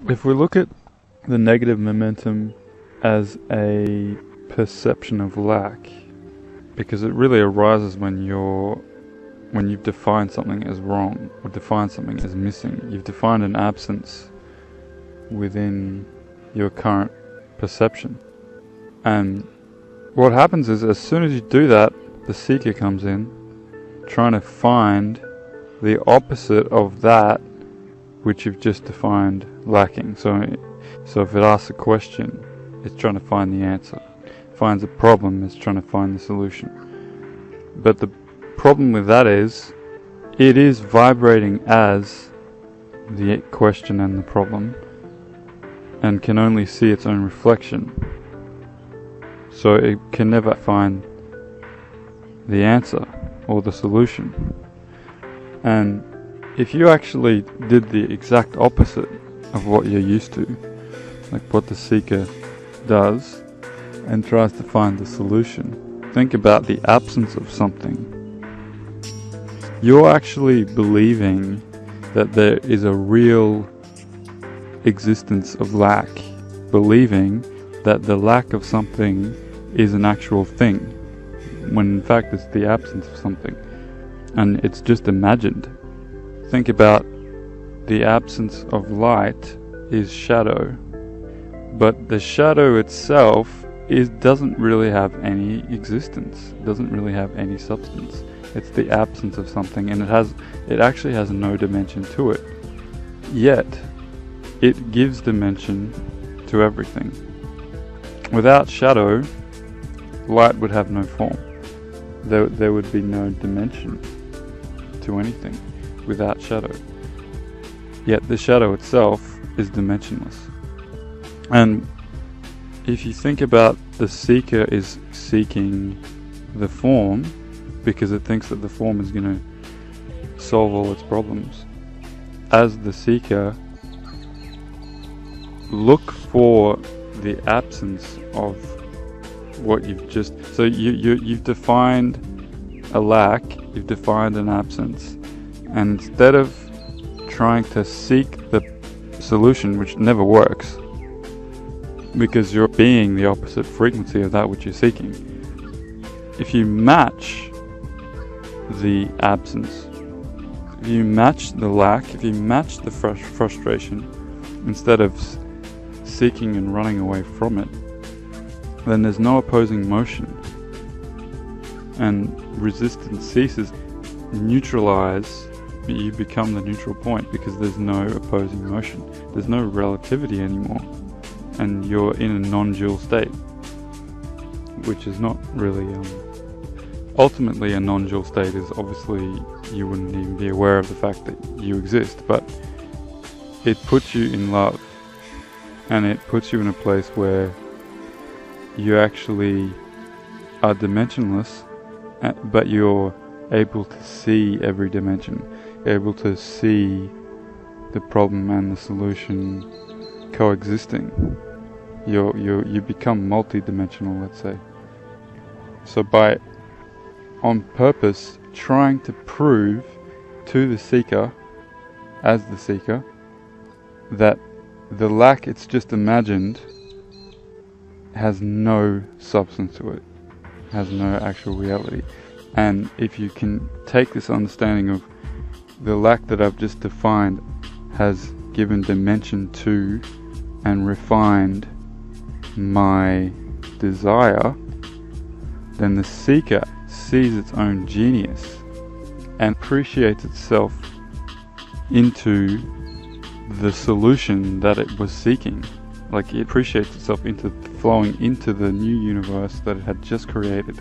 If we look at the negative momentum as a perception of lack, because it really arises when you've defined something as wrong or defined something as missing. You've defined an absence within your current perception. And what happens is, as soon as you do that, the seeker comes in, trying to find the opposite of that which you've just defined lacking. So if it asks a question, it's trying to find the answer. Finds a problem, it's trying to find the solution. But the problem with that is, it is vibrating as the question and the problem, and can only see its own reflection. So it can never find the answer or the solution. And if you actually did the exact opposite of what you're used to, like what the seeker does, and tries to find the solution, think about the absence of something. You're actually believing that there is a real existence of lack, believing that the lack of something is an actual thing, when in fact it's the absence of something, and it's just imagined. Think about the absence of light is shadow, but the shadow itself doesn't really have any existence, doesn't really have any substance. It's the absence of something, and it actually has no dimension to it. Yet, it gives dimension to everything. Without shadow, light would have no form. There would be no dimension to anything without shadow. Yet the shadow itself is dimensionless. And if you think about the seeker is seeking the form because it thinks that the form is going to solve all its problems, as the seeker, look for the absence of what you've just... So you've defined a lack, you've defined an absence, and instead of trying to seek the solution, which never works, because you're being the opposite frequency of that which you're seeking, if you match the absence, if you match the lack, if you match the frustration, instead of seeking and running away from it, then there's no opposing motion, and resistance ceases. Neutralize, you become the neutral point, because there's no opposing motion, there's no relativity anymore, and you're in a non-dual state, which is not really ultimately a non-dual state is obviously you wouldn't even be aware of the fact that you exist, but it puts you in love, and it puts you in a place where you actually are dimensionless, but you're able to see every dimension, able to see the problem and the solution coexisting. You become multi-dimensional, let's say. So by on purpose trying to prove to the seeker, as the seeker, that the lack it's just imagined has no substance to it, has no actual reality. And if you can take this understanding of the lack that I've just defined has given dimension to and refined my desire, then the seeker sees its own genius and appreciates itself into the solution that it was seeking. Like, it appreciates itself into flowing into the new universe that it had just created.